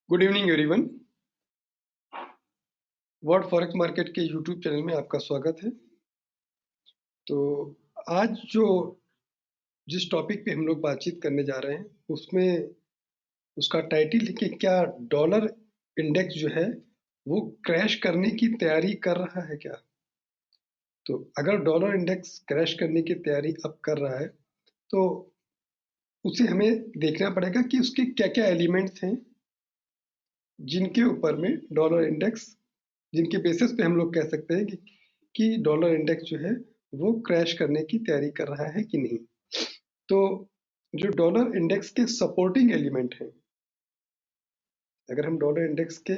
Good evening everyone. World forex market के YouTube channel में आपका स्वागत है। तो आज जिस टॉपिक पे हम लोग बातचीत करने जा रहे हैं उसमें उसका टाइटल है कि क्या डॉलर इंडेक्स जो है वो क्रैश करने की तैयारी कर रहा है क्या। तो अगर डॉलर इंडेक्स क्रैश करने की तैयारी अब कर रहा है तो उसे हमें देखना पड़ेगा कि उसके क्या क्या एलिमेंट्स हैं जिनके ऊपर में डॉलर इंडेक्स, जिनके बेसिस पे हम लोग कह सकते हैं कि डॉलर इंडेक्स जो है वो क्रैश करने की तैयारी कर रहा है कि नहीं। तो जो डॉलर इंडेक्स के सपोर्टिंग एलिमेंट हैं, अगर हम डॉलर इंडेक्स के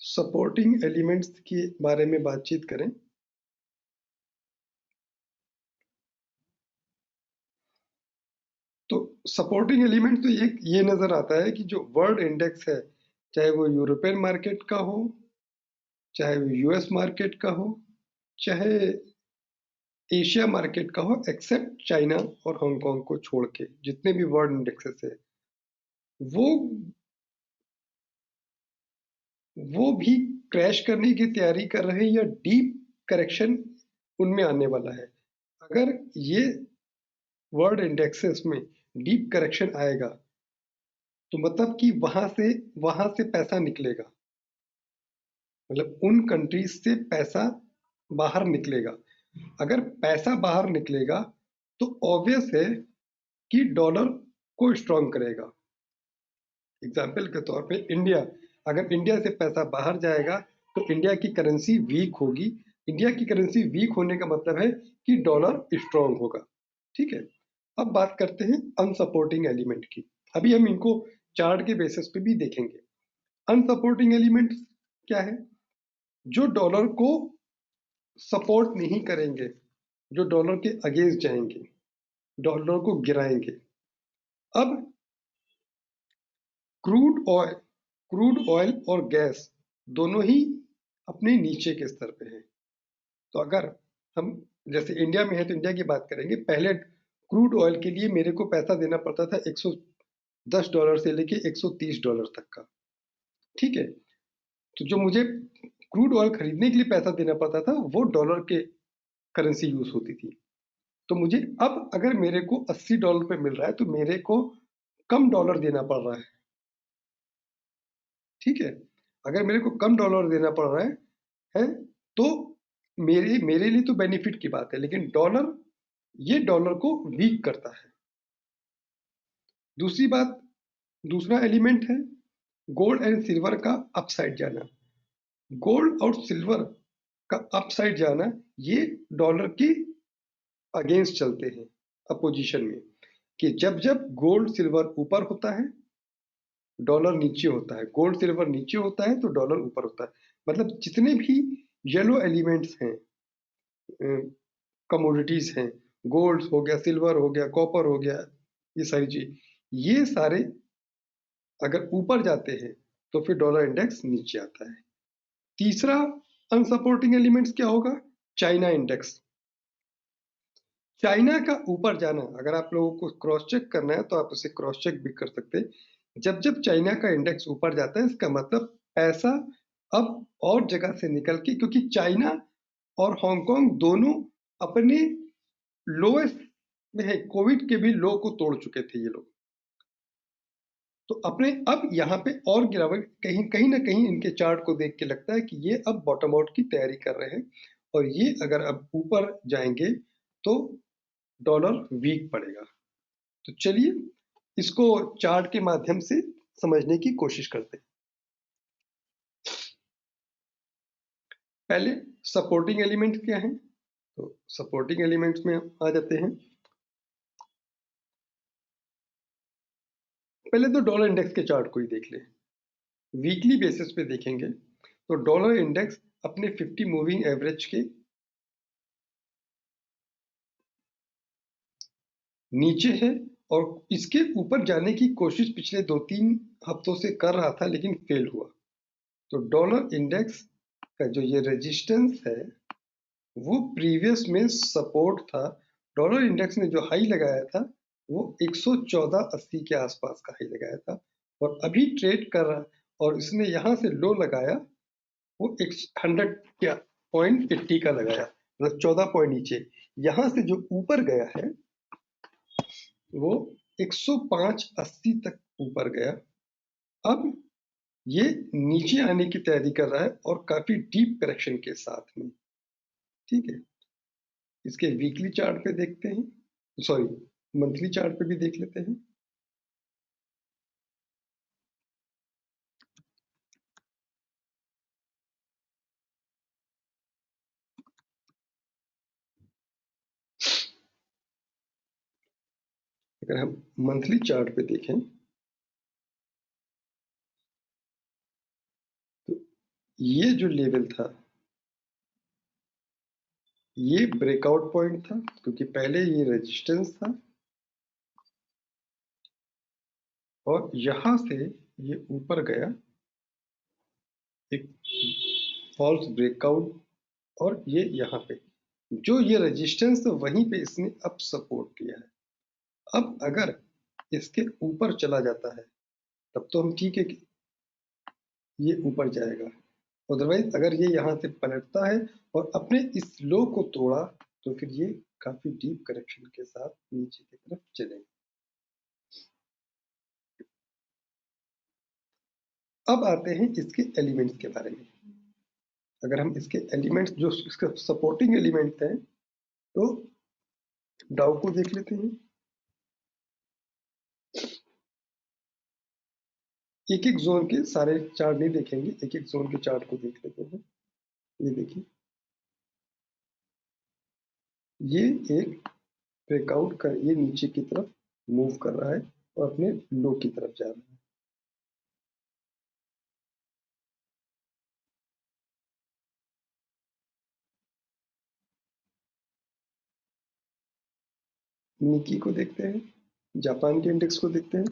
सपोर्टिंग एलिमेंट्स के बारे में बातचीत करें तो सपोर्टिंग एलिमेंट तो एक ये नजर आता है कि जो वर्ल्ड इंडेक्स है, चाहे वो यूरोपियन मार्केट का हो, चाहे वो यूएस मार्केट का हो, चाहे एशिया मार्केट का हो, एक्सेप्ट चाइना और हांगकांग को छोड़ के जितने भी वर्ल्ड इंडेक्सेस है वो वो भी क्रैश करने की तैयारी कर रहे हैं या डीप करेक्शन उनमें आने वाला है। अगर ये वर्ल्ड इंडेक्सेस में डीप करेक्शन आएगा तो मतलब कि वहां से पैसा निकलेगा, मतलब उन कंट्रीज से पैसा बाहर निकलेगा। अगर पैसा बाहर निकलेगा तो ऑब्वियस है कि डॉलर को स्ट्रॉन्ग करेगा। एग्जाम्पल के तौर पे इंडिया, अगर इंडिया से पैसा बाहर जाएगा तो इंडिया की करेंसी वीक होगी। इंडिया की करेंसी वीक होने का मतलब है कि डॉलर स्ट्रॉन्ग होगा। ठीक है, अब बात करते हैं अनसपोर्टिंग एलिमेंट की। अभी हम इनको चार्ट के बेसिस पे भी देखेंगे। अनसपोर्टिंग एलिमेंट क्या है? जो डॉलर को सपोर्ट नहीं करेंगे, जो डॉलर के अगेंस्ट जाएंगे, डॉलर को गिराएंगे। अब क्रूड ऑयल और गैस दोनों ही अपने नीचे के स्तर पे हैं। तो अगर हम जैसे इंडिया में है तो इंडिया की बात करेंगे। पहले क्रूड ऑयल के लिए मेरे को पैसा देना पड़ता था $110 से लेके $130 तक का। ठीक है, तो जो मुझे क्रूड ऑयल खरीदने के लिए पैसा देना पड़ता था वो डॉलर के करेंसी यूज होती थी। तो मुझे अब अगर मेरे को $80 पे मिल रहा है तो मेरे को कम डॉलर देना पड़ रहा है। ठीक है, अगर मेरे को कम डॉलर देना पड़ रहा है तो मेरे मेरे लिए तो बेनिफिट की बात है, लेकिन ये डॉलर को वीक करता है। दूसरी बात, दूसरा एलिमेंट है गोल्ड एंड सिल्वर का अपसाइड जाना। गोल्ड और सिल्वर का अपसाइड जाना ये डॉलर की अगेंस्ट चलते हैं, अपोजिशन में, कि जब जब गोल्ड सिल्वर ऊपर होता है डॉलर नीचे होता है, गोल्ड सिल्वर नीचे होता है तो डॉलर ऊपर होता है। मतलब जितने भी येलो एलिमेंट्स हैं, कमोडिटीज हैं, गोल्ड हो गया, सिल्वर हो गया, कॉपर हो गया, ये सारी चीज, ये सारे अगर ऊपर जाते हैं तो फिर डॉलर इंडेक्स नीचे आता है। तीसरा अनसपोर्टिंग एलिमेंट्स क्या होगा? China index. चाइना का ऊपर जाना, अगर आप लोगों को क्रॉस चेक करना है तो आप उसे क्रॉस चेक भी कर सकते हैं। जब जब चाइना का इंडेक्स ऊपर जाता है इसका मतलब पैसा अब और जगह से निकल के, क्योंकि चाइना और हांगकांग दोनों अपने लोएस्ट में है, कोविड के भी लो को तोड़ चुके थे ये लोग। तो अपने अब यहाँ पे और गिरावट, कहीं कहीं ना कहीं इनके चार्ट को देख के लगता है कि ये अब बॉटम आउट की तैयारी कर रहे हैं और ये अगर अब ऊपर जाएंगे तो डॉलर वीक पड़ेगा। तो चलिए इसको चार्ट के माध्यम से समझने की कोशिश करते हैं। पहले सपोर्टिंग एलिमेंट क्या है? तो सपोर्टिंग एलिमेंट्स में आ जाते हैं। पहले तो डॉलर इंडेक्स के चार्ट को ही देख लें। वीकली बेसिस पे देखेंगे तो डॉलर इंडेक्स अपने 50 मूविंग एवरेज के नीचे है और इसके ऊपर जाने की कोशिश पिछले 2-3 हफ्तों से कर रहा था लेकिन फेल हुआ। तो डॉलर इंडेक्स का जो ये रेजिस्टेंस है वो प्रीवियस में सपोर्ट था। डॉलर इंडेक्स ने जो हाई लगाया था वो 114.80 के आसपास का हाई लगाया था और अभी ट्रेड कर रहा, और इसने यहाँ से लो लगाया, वो 100.80 का लगाया, मतलब 14 पॉइंट नीचे। यहाँ से जो ऊपर गया है वो 105.80 तक ऊपर गया। अब ये नीचे आने की तैयारी कर रहा है और काफी डीप करेक्शन के साथ में। ठीक है, इसके वीकली चार्ट पे देखते हैं, सॉरी मंथली चार्ट पे भी देख लेते हैं। अगर हम मंथली चार्ट पे देखें तो ये जो लेवल था ये ब्रेकआउट पॉइंट था, क्योंकि पहले ये रेजिस्टेंस था और यहां से ये ऊपर गया, एक फॉल्स ब्रेकआउट, और ये यहाँ पे जो ये रेजिस्टेंस था वहीं पे इसने अब सपोर्ट किया है। अब अगर इसके ऊपर चला जाता है तब तो हम ठीक है कि ये ऊपर जाएगा, अदरवाइज अगर ये यहाँ से पलटता है और अपने इस लो को तोड़ा तो फिर ये काफी डीप करेक्शन के साथ नीचे की तरफ चलेगा। अब आते हैं इसके एलिमेंट्स के बारे में। अगर हम इसके एलिमेंट्स, जो इसके सपोर्टिंग एलिमेंट हैं, तो डाउ को देख लेते हैं। एक एक जोन के सारे चार्ट नहीं देखेंगे, एक एक जोन के चार्ट को देख लेते हैं। ये देखिए, ये एक ब्रेकआउट कर ये नीचे की तरफ मूव कर रहा है और अपने लो की तरफ जा रहा है। निकी को देखते हैं, जापान के इंडेक्स को देखते हैं।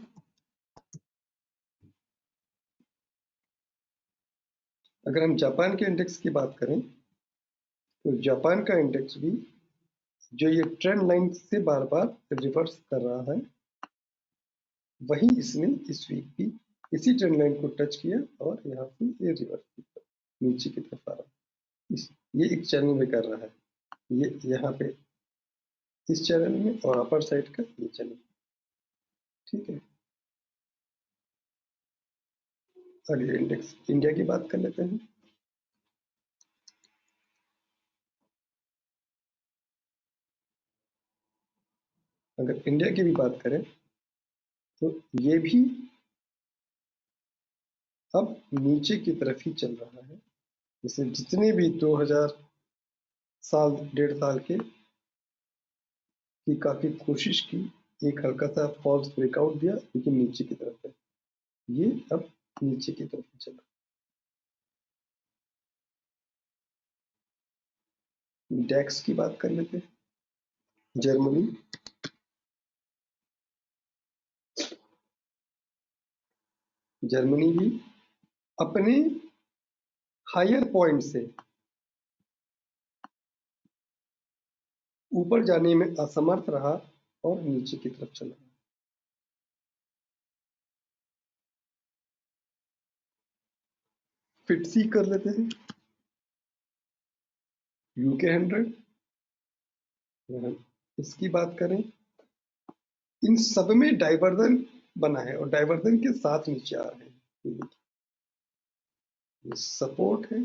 अगर हम जापान के इंडेक्स की बात करें तो जापान का इंडेक्स भी जो ये ट्रेंड लाइन से बार बार रिवर्स कर रहा है, वही इसने इस वीक भी इसी ट्रेंड लाइन को टच किया और यहाँ से ये रिवर्स नीचे की तरफ आ रहा है। ये एक चैनल में कर रहा है, ये यहाँ पे इस चैनल में और अपर साइड का ये चैनल। ठीक है, अगले इंडेक्स इंडिया की बात कर लेते हैं। अगर इंडिया की भी बात करें तो ये भी अब नीचे की तरफ ही चल रहा है। जैसे जितने भी 2000 साल, 1.5 साल के की काफी कोशिश की, एक हल्का सा फॉल्स ब्रेकआउट दिया, लेकिन नीचे की तरफ है, ये अब नीचे की तरफ ही चला। डैक्स की बात कर लेते हैं। जर्मनी जर्मनी भी अपने हायर पॉइंट से ऊपर जाने में असमर्थ रहा और नीचे की तरफ चला। फिटसी कर लेते हैं, यूके 100। इसकी बात करें, इन सब में डाइवर्जन बना है और डाइवर्जन के साथ नीचे आ रहे हैं। ये सपोर्ट है,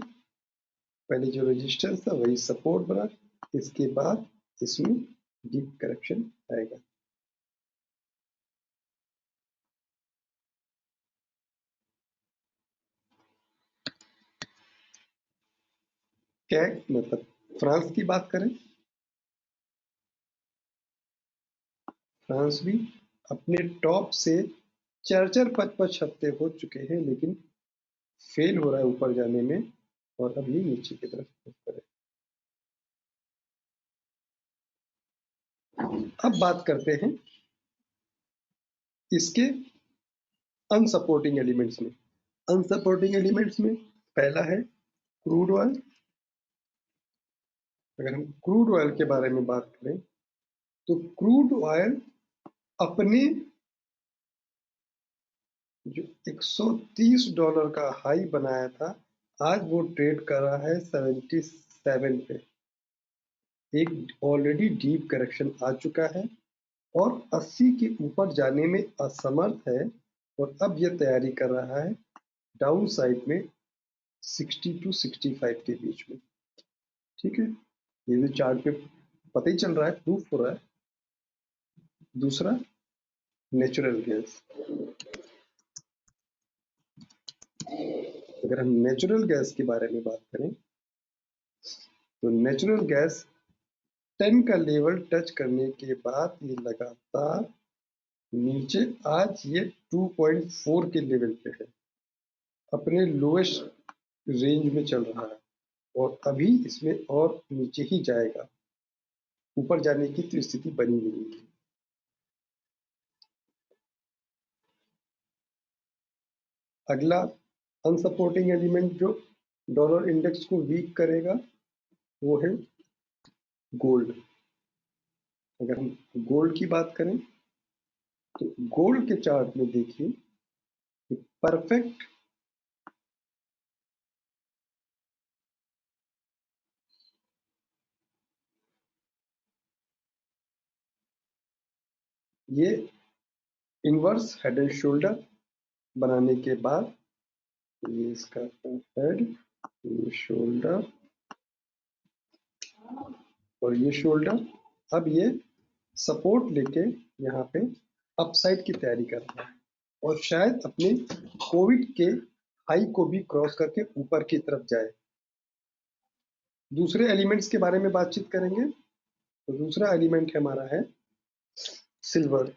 पहले जो रेजिस्टेंस था वही सपोर्ट बना, इसके बाद इसमें डीप करेक्शन आएगा। क्या मतलब फ्रांस की बात करें, फ्रांस भी अपने टॉप से 4-4 5-5 हफ्ते हो चुके हैं, लेकिन फेल हो रहा है ऊपर जाने में और अब ये नीचे की तरफ मूव करे। अब बात करते हैं इसके अनसपोर्टिंग एलिमेंट्स में। अनसपोर्टिंग एलिमेंट्स में पहला है क्रूड ऑयल। अगर हम क्रूड ऑयल के बारे में बात करें तो क्रूड ऑयल अपने जो $130 का हाई बनाया था, आज वो ट्रेड कर रहा है 77 पे। एक ऑलरेडी डीप करेक्शन आ चुका है और 80 के ऊपर जाने में असमर्थ है, और अब यह तैयारी कर रहा है डाउन साइड में 60 टू 65 के बीच में। ठीक है, ये जो चार्ट पे पता ही चल रहा है, प्रूफ हो रहा है। दूसरा, नेचुरल गैस। अगर हम नेचुरल गैस के बारे में बात करें तो नेचुरल गैस 10 का लेवल टच करने के बाद ये लगातार नीचे, आज ये 2.4 के लेवल पे है, अपने लोएस्ट रेंज में चल रहा है, और अभी इसमें और नीचे ही जाएगा, ऊपर जाने की तो स्थिति बनी नहीं है। अगला अनसपोर्टिंग एलिमेंट जो डॉलर इंडेक्स को वीक करेगा वो है गोल्ड। अगर हम गोल्ड की बात करें तो गोल्ड के चार्ट में देखिए परफेक्ट ये इनवर्स हेड एंड शोल्डर बनाने के बाद, ये इसका हेड, ये शोल्डर और ये शोल्डर, अब ये सपोर्ट लेके यहाँ पे अपसाइड की तैयारी कर रहा है, और शायद अपने कोविड के हाई को भी क्रॉस करके ऊपर की तरफ जाए। दूसरे एलिमेंट्स के बारे में बातचीत करेंगे तो दूसरा एलिमेंट हमारा है सिल्वर।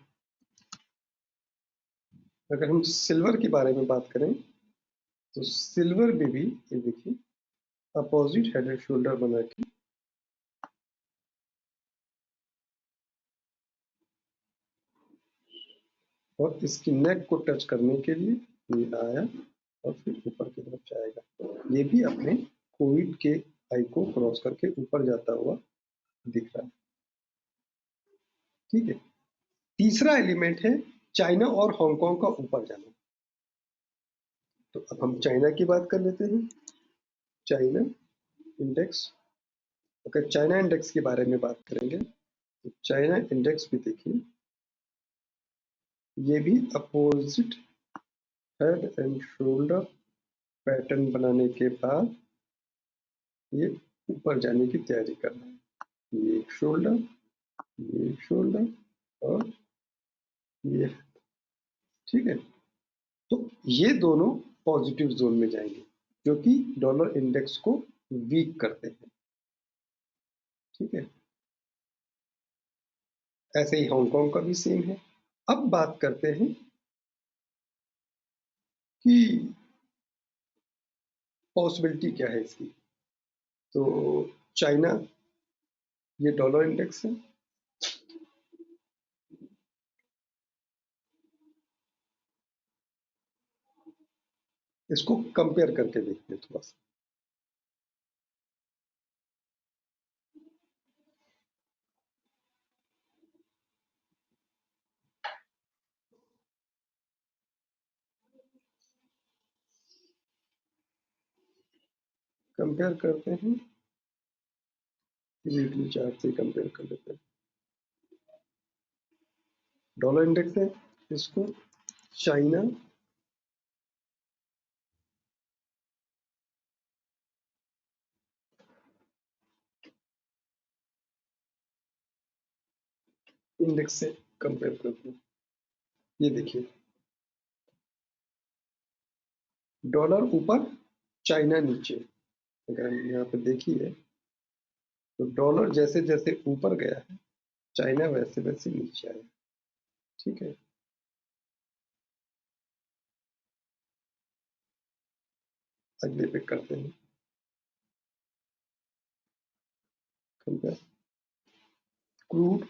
अगर हम सिल्वर के बारे में बात करें तो सिल्वर में भी ये देखिए अपोजिट हेड एंड शोल्डर बना के और इसकी नेक को टच करने के लिए ये आया और फिर ऊपर की तरफ जाएगा। ये भी अपने कोविड के हाई को क्रॉस करके ऊपर जाता हुआ दिख रहा है। ठीक है, तीसरा एलिमेंट है चाइना और हांगकांग का ऊपर जाना। तो अब हम चाइना की बात कर लेते हैं। चाइना इंडेक्स, अगर चाइना इंडेक्स के बारे में बात करेंगे तो चाइना इंडेक्स भी देखिए, ये भी opposite head and shoulder pattern बनाने के बाद ये ऊपर जाने की तैयारी कर रहा है। ये एक शोल्डर, ये एक शोल्डर और ये, ठीक है। तो ये दोनों पॉजिटिव जोन में जाएंगे जो कि डॉलर इंडेक्स को वीक करते हैं। ठीक है, ऐसे ही हांगकांग का भी सेम है। अब बात करते हैं कि पॉसिबिलिटी क्या है इसकी। तो चाइना, ये डॉलर इंडेक्स है, इसको कंपेयर करके देखते हैं थोड़ा सा। कंपेयर करते हैं, वीकली चार्ट से कंपेयर कर लेते हैं। डॉलर इंडेक्स है, इसको चाइना इंडेक्स से कंपेयर करते हैं। ये देखिए डॉलर ऊपर, चाइना नीचे। अगर हम यहाँ पे देखिए तो डॉलर जैसे जैसे ऊपर गया है, चाइना वैसे वैसे नीचे आया। ठीक है, अगले पे करते हैं कंपेयर। क्रूड,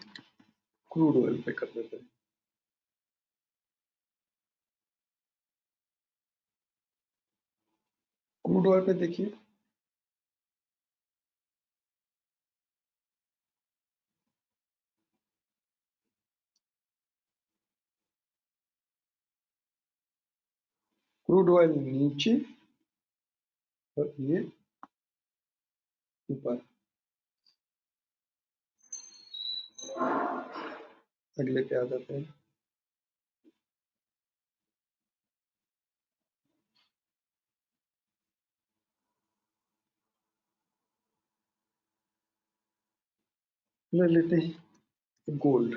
क्रूड ऑयल पे कर लेते हैं। क्रूड ऑयल पे देखिए क्रूड ऑयल नीचे और ये ऊपर। अगले पे आ जाते हैं। ले लेते हैं गोल्ड।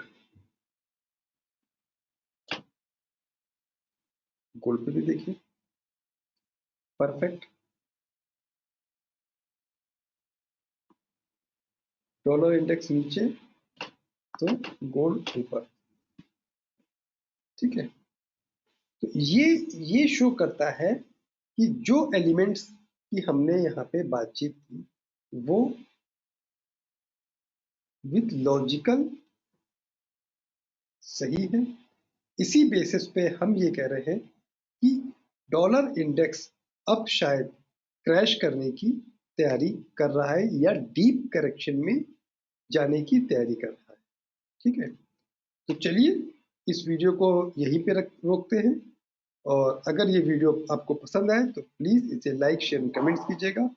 गोल्ड पे भी देखिए परफेक्ट। डॉलर इंडेक्स नीचे तो गोल्ड ऊपर। ठीक है, तो ये शो करता है कि जो एलिमेंट्स की हमने यहाँ पे बातचीत की वो विथ लॉजिकल सही है। इसी बेसिस पे हम ये कह रहे हैं कि डॉलर इंडेक्स अब शायद क्रैश करने की तैयारी कर रहा है या डीप करेक्शन में जाने की तैयारी कर रहा है। ठीक है, तो चलिए इस वीडियो को यहीं पे रोकते हैं। और अगर ये वीडियो आपको पसंद आए तो प्लीज़ इसे लाइक शेयर कमेंट्स कीजिएगा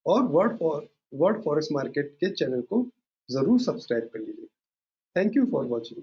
और वर्ड फॉरेस्ट मार्केट के चैनल को ज़रूर सब्सक्राइब कर लीजिए। Thank you for watching.